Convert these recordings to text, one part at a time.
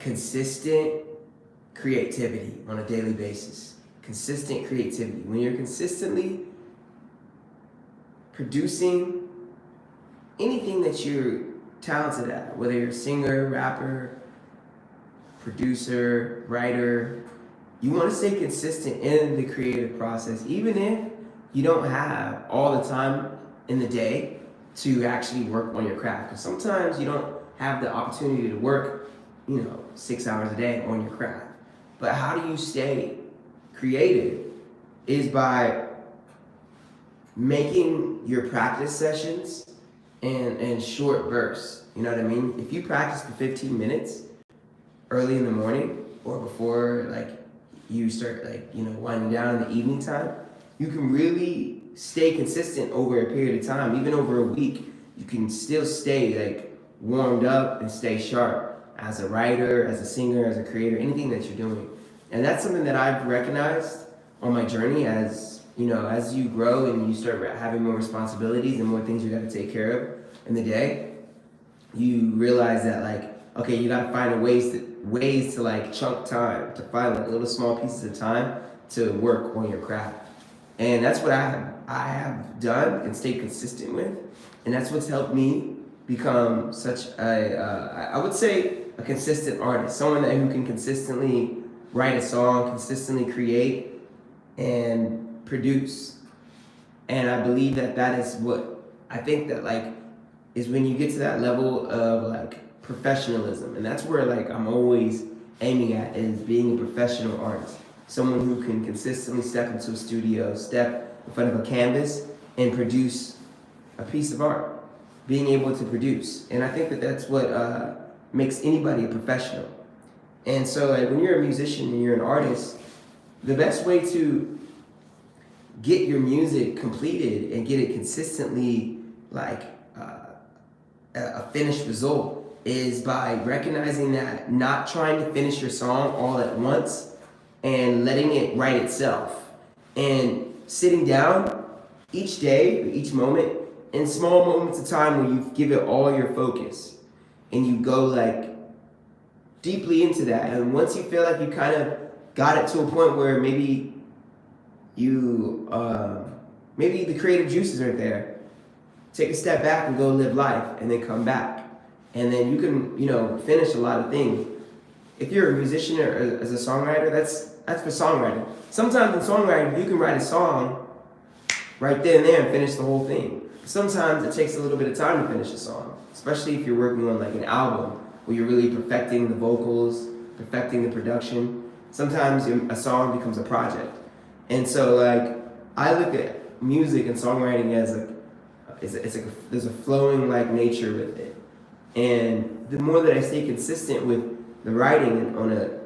consistent creativity on a daily basis. Consistent creativity. When you're consistently producing anything that you're talented at, whether you're a singer, rapper, producer, writer, you want to stay consistent in the creative process, even if you don't have all the time in the day to actually work on your craft. Because sometimes you don't have the opportunity to work, 6 hours a day on your craft. But how do you stay creative is by making your practice sessions and short bursts. You know what I mean? If you practice for 15 minutes early in the morning or before you start winding down in the evening time, you can really stay consistent over a period of time. Even over a week, you can still stay warmed up and stay sharp as a writer, as a singer, as a creator, anything that you're doing. And that's something that I've recognized on my journey as you grow and you start having more responsibilities and more things you got to take care of in the day. You realize that you got to find ways to chunk time, to find little small pieces of time to work on your craft. And that's what I have done and stayed consistent with. And that's what's helped me become such I would say a consistent artist, someone who can consistently write a song, consistently create and produce. And I believe that is what I think that is when you get to that level of professionalism. And that's where I'm always aiming at, is being a professional artist. Someone who can consistently step into a studio, step in front of a canvas and produce a piece of art. Being able to produce. And I think that that's what makes anybody a professional. And so when you're a musician and you're an artist, the best way to get your music completed and get it consistently a finished result is by recognizing that, not trying to finish your song all at once and letting it write itself, and sitting down each day or each moment in small moments of time where you give it all your focus and you go deeply into that. And once you feel like you kind of got it to a point where maybe maybe the creative juices are there, take a step back and go live life, and then come back. And then you can, finish a lot of things. If you're a musician or as a songwriter, that's for songwriting. Sometimes in songwriting, you can write a song right then and there and finish the whole thing. Sometimes it takes a little bit of time to finish a song, especially if you're working on an album where you're really perfecting the vocals, perfecting the production. Sometimes a song becomes a project. And so I look at music and songwriting as there's a flowing nature with it. And the more that I stay consistent with the writing on a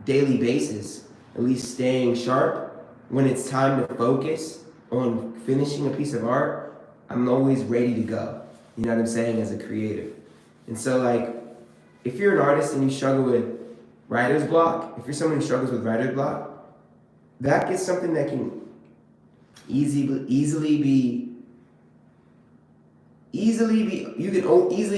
daily basis, at least staying sharp, when it's time to focus on finishing a piece of art, I'm always ready to go. You know what I'm saying? As a creator. And so if you're an artist and you struggle with writer's block, if you're someone who struggles with writer's block, that is something that can easily be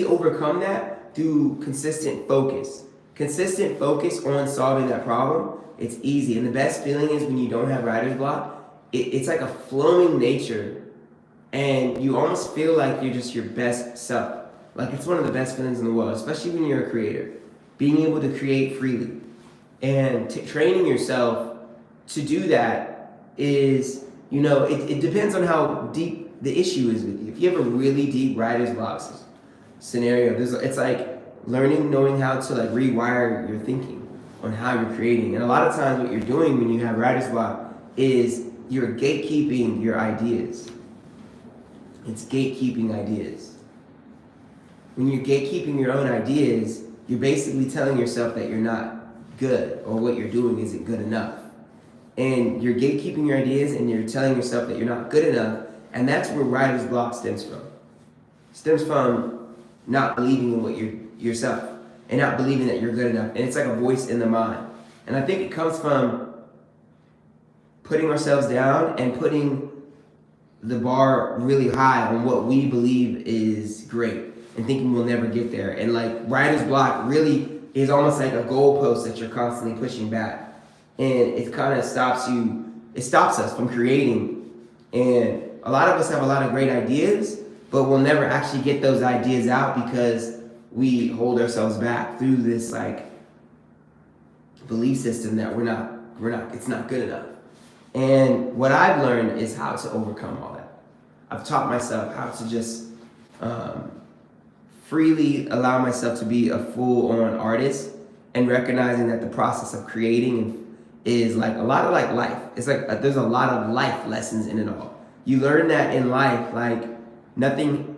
overcome that through consistent focus. Consistent focus on solving that problem. It's easy. And the best feeling is when you don't have writer's block, it's like a flowing nature, and you almost feel like you're just your best self. It's one of the best feelings in the world, especially when you're a creator. Being able to create freely and training yourself to do that is, it depends on how deep the issue is with you. If you have a really deep writer's block scenario, it's knowing how to rewire your thinking on how you're creating. And a lot of times what you're doing when you have writer's block is you're gatekeeping your ideas. It's gatekeeping ideas. When you're gatekeeping your own ideas, you're basically telling yourself that you're not good, or what you're doing isn't good enough. And you're gatekeeping your ideas and you're telling yourself that you're not good enough, and that's where writer's block stems from. It stems from not believing in yourself and not believing that you're good enough. And it's like a voice in the mind. And I think it comes from putting ourselves down and putting the bar really high on what we believe is great and thinking we'll never get there. And writer's block really is almost like a goalpost that you're constantly pushing back. And it kind of stops you, it stops us from creating. And a lot of us have a lot of great ideas, but we'll never actually get those ideas out because we hold ourselves back through this like belief system that it's not good enough. And what I've learned is how to overcome all that. I've taught myself how to just freely allow myself to be a full-on artist, and recognizing that the process of creating is like a lot of like life. It's like there's a lot of life lessons in it all. You learn that in life, like nothing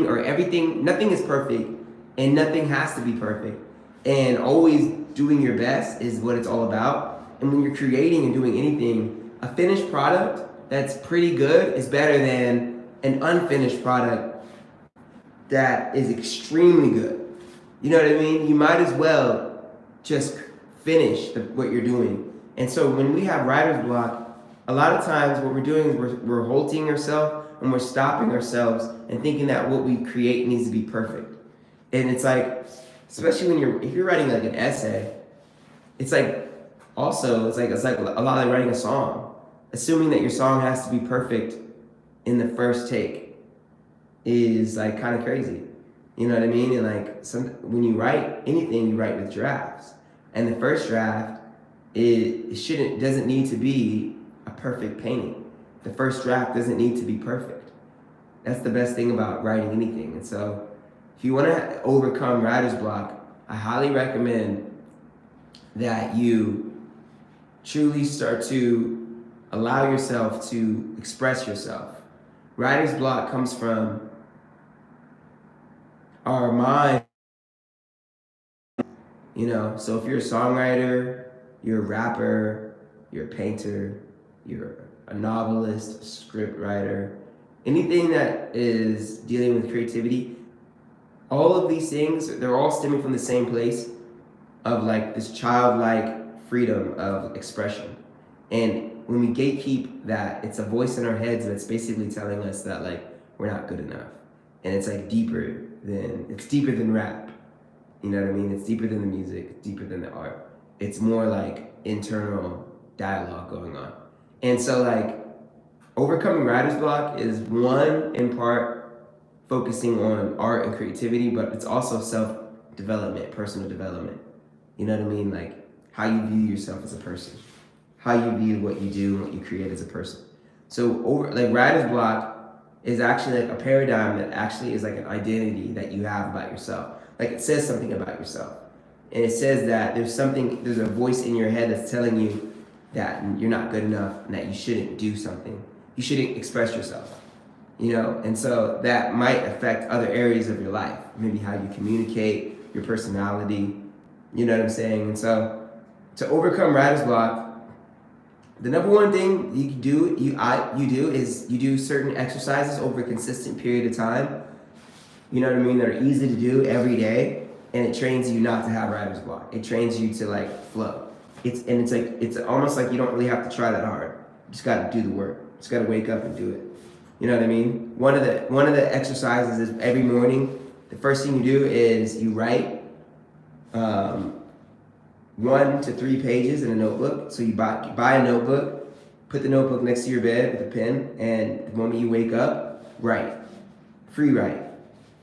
or everything, nothing is perfect and nothing has to be perfect. And always doing your best is what it's all about. And when you're creating and doing anything, a finished product that's pretty good is better than an unfinished product that is extremely good. You know what I mean? You might as well just finish what you're doing. And so when we have writer's block, a lot of times what we're doing is we're halting ourselves and we're stopping ourselves and thinking that what we create needs to be perfect. And it's like, especially if you're writing like an essay, it's like a lot like writing a song. Assuming that your song has to be perfect in the first take is like kind of crazy. You know what I mean? And like when you write anything, you write with drafts. And the first draft doesn't need to be a perfect painting. The first draft doesn't need to be perfect. That's the best thing about writing anything. And so if you want to overcome writer's block, I highly recommend that you truly start to allow yourself to express yourself. Writer's block comes from our mind, you know. So if you're a songwriter, you're a rapper, you're a painter, you're a novelist, a script writer, anything that is dealing with creativity, all of these things, they're all stemming from the same place of like this childlike freedom of expression. And when we gatekeep that, it's a voice in our heads that's basically telling us that like we're not good enough. And it's like deeper than rap. You know what I mean? It's deeper than the music, it's deeper than the art. It's more like internal dialogue going on. And so like overcoming writer's block is one, in part, focusing on art and creativity, but it's also self-development, personal development. You know what I mean? Like how you view yourself as a person, how you view what you do and what you create as a person. So writer's block is actually like a paradigm that actually is like an identity that you have about yourself. Like it says something about yourself. And it says that there's a voice in your head that's telling you that you're not good enough and that you shouldn't do something. You shouldn't express yourself, you know? And so that might affect other areas of your life, maybe how you communicate, your personality, you know what I'm saying? And so to overcome writer's block, the number one thing you can do, is you do certain exercises over a consistent period of time. You know what I mean? That are easy to do every day, and it trains you not to have writer's block. It trains you to like flow. It's almost like you don't really have to try that hard. You just got to do the work. You just got to wake up and do it. You know what I mean? One of the exercises is every morning. The first thing you do is you write 1 to 3 pages in a notebook. So you buy a notebook, put the notebook next to your bed with a pen, and the moment you wake up, write. Free write.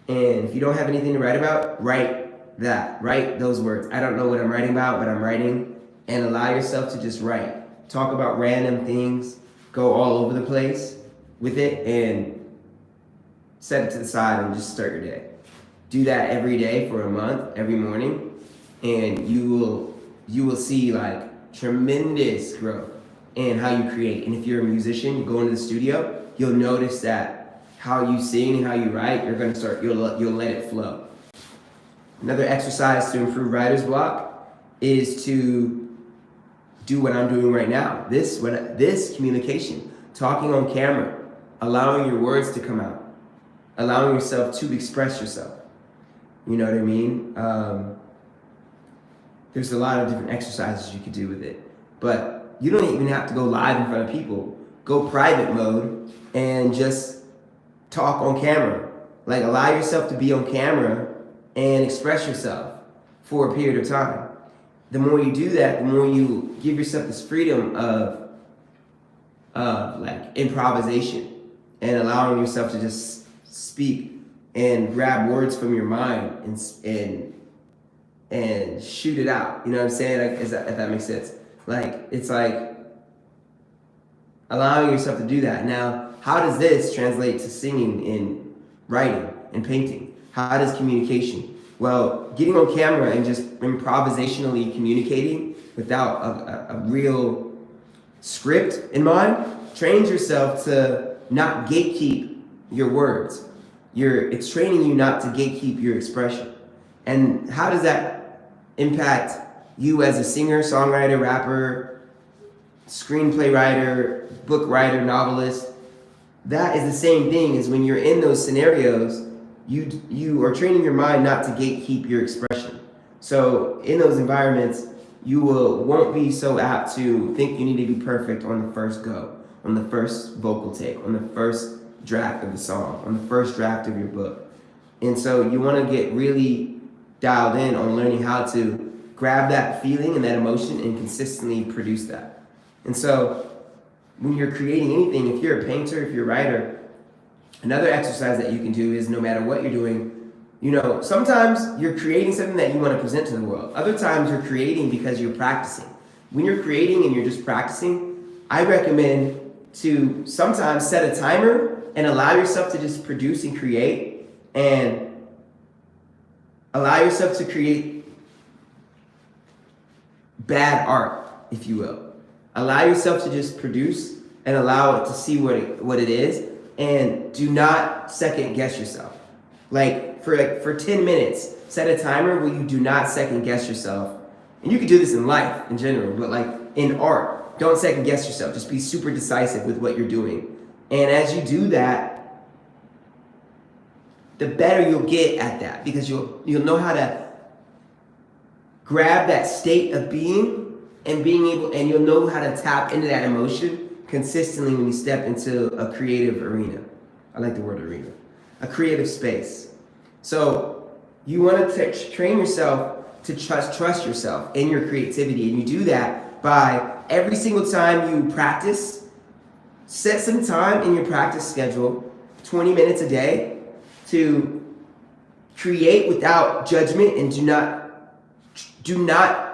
And if you don't have anything to write about, write that. Write those words. I don't know what I'm writing about, but I'm writing. And allow yourself to just write. Talk about random things. Go all over the place with it and set it to the side and just start your day. Do that every day for a month, every morning, and you will see like tremendous growth in how you create. And if you're a musician, you go into the studio, you'll notice that how you sing and how you write, you'll let it flow. Another exercise to improve writer's block is to do what I'm doing right now. This communication, talking on camera, allowing your words to come out, allowing yourself to express yourself. You know what I mean? There's a lot of different exercises you could do with it, but you don't even have to go live in front of people. Go private mode and just talk on camera. Like allow yourself to be on camera and express yourself. for a period of time. The more you do that, the more you give yourself this freedom of like improvisation and allowing yourself to just speak and grab words from your mind and shoot it out. You know what I'm saying? Like, if that makes sense. Like, it's like allowing yourself to do that. Now, how does this translate to singing and writing and painting? How does communication? Well, getting on camera and just improvisationally communicating without a real script in mind trains yourself to not gatekeep your words. It's training you not to gatekeep your expression. And how does that impact you as a singer, songwriter, rapper, screenplay writer, book writer, novelist? That is the same thing as when you're in those scenarios, you are training your mind not to gatekeep your expression. So in those environments, you won't be so apt to think you need to be perfect on the first go, on the first vocal take, on the first draft of the song, on the first draft of your book. And so you want to get really dialed in on learning how to grab that feeling and that emotion and consistently produce that. And so when you're creating anything, if you're a painter, if you're a writer, another exercise that you can do is no matter what you're doing, sometimes you're creating something that you want to present to the world. Other times you're creating because you're practicing. When you're creating and you're just practicing, I recommend to sometimes set a timer and allow yourself to just produce and create, and allow yourself to create bad art, if you will. Allow yourself to just produce and allow it to see what it is, and do not second guess yourself. Like for 10 minutes, set a timer where you do not second guess yourself. And you can do this in life in general, but like in art, don't second guess yourself. Just be super decisive with what you're doing. And as you do that, the better you'll get at that, because you'll know how to grab that state of being and you'll know how to tap into that emotion consistently when you step into a creative arena. I like the word arena. A creative space. So you want to train yourself to trust yourself in your creativity, and you do that by every single time you practice, set some time in your practice schedule, 20 minutes a day, to create without judgment, and do not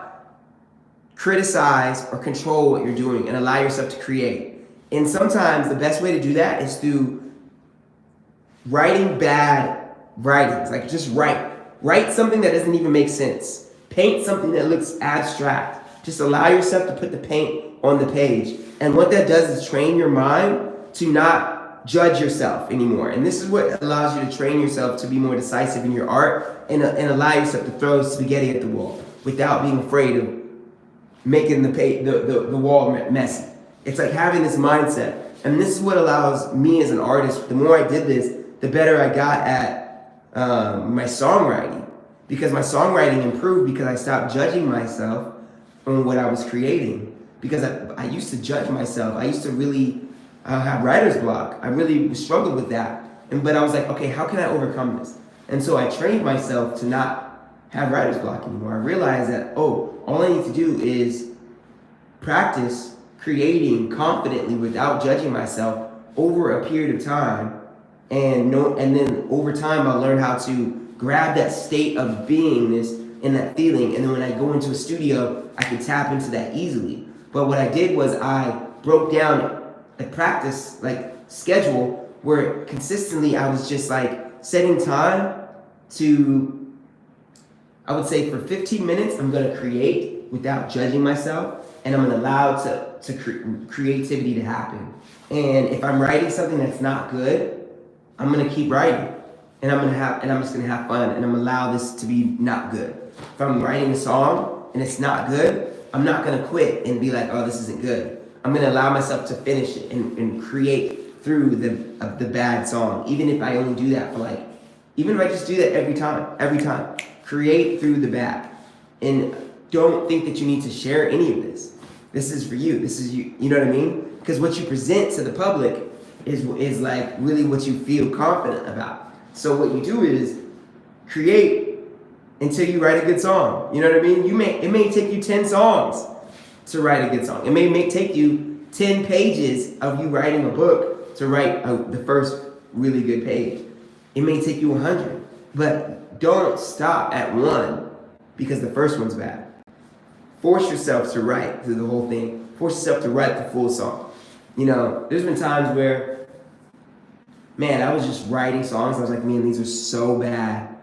criticize or control what you're doing, and allow yourself to create. And sometimes the best way to do that is through writing bad writings. Like, just write something that doesn't even make sense. Paint something that looks abstract. Just allow yourself to put the paint on the page. And what that does is train your mind to not judge yourself anymore. And this is what allows you to train yourself to be more decisive in your art, and allow yourself to throw spaghetti at the wall without being afraid of making the wall messy. It's like having this mindset. And this is what allows me as an artist, the more I did this, the better I got at my songwriting. Because my songwriting improved because I stopped judging myself on what I was creating. Because I used to judge myself. I used to really have writer's block. I really struggled with that. But I was like, okay, how can I overcome this? And so I trained myself to not have writer's block anymore. I realized that, all I need to do is practice creating confidently without judging myself over a period of time, and then over time I'll learn how to grab that state of beingness and that feeling, and then when I go into a studio I can tap into that easily. But what I did was I broke down a practice schedule where consistently I was just setting time to, I would say for 15 minutes I'm going to create without judging myself, and I'm going to allow creativity to happen. And if I'm writing something that's not good, I'm going to keep writing, and I'm just going to have fun, and I'm going to allow this to be not good. If I'm writing a song and it's not good, I'm not going to quit and be like, oh, this isn't good. I'm going to allow myself to finish it and create through the bad song, even if I only do that even if I just do that every time, create through the bad. And don't think that you need to share any of this. This is for you. This is you. You know what I mean? Because what you present to the public is really what you feel confident about. So what you do is create until you write a good song. You know what I mean? It may take you 10 songs to write a good song. It may take you 10 pages of you writing a book to write the first really good page. It may take you 100, but don't stop at one because the first one's bad. Force yourself to write through the whole thing. Force yourself to write the full song. You know, there's been times where, man, I was just writing songs. I was like, man, these are so bad.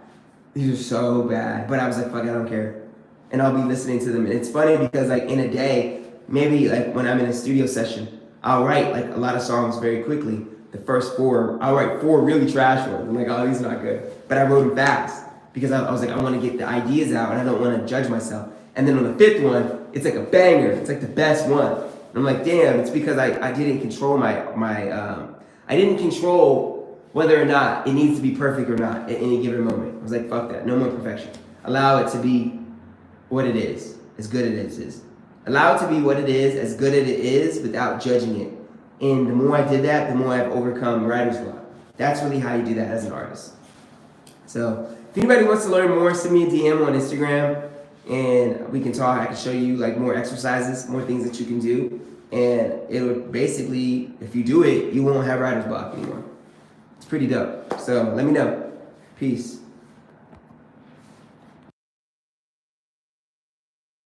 These are so bad. But I was like, fuck, I don't care. And I'll be listening to them. And it's funny because like in a day, maybe like when I'm in a studio session, I'll write like a lot of songs very quickly. The first 4, I'll write 4 really trash ones. I'm like, oh, these are not good. But I wrote them fast because I was like, I want to get the ideas out and I don't want to judge myself. And then on the 5th one, it's like a banger. It's like the best one. And I'm like, damn, it's because I didn't control I didn't control whether or not it needs to be perfect or not at any given moment. I was like, fuck that, no more perfection. Allow it to be what it is, as good as it is. Allow it to be what it is, as good as it is, without judging it. And the more I did that, the more I've overcome writer's block. That's really how you do that as an artist. So if anybody wants to learn more, send me a DM on Instagram and we can talk. I can show you like more exercises, more things that you can do. And it'll basically, if you do it, you won't have writer's block anymore. It's pretty dope. So let me know. Peace.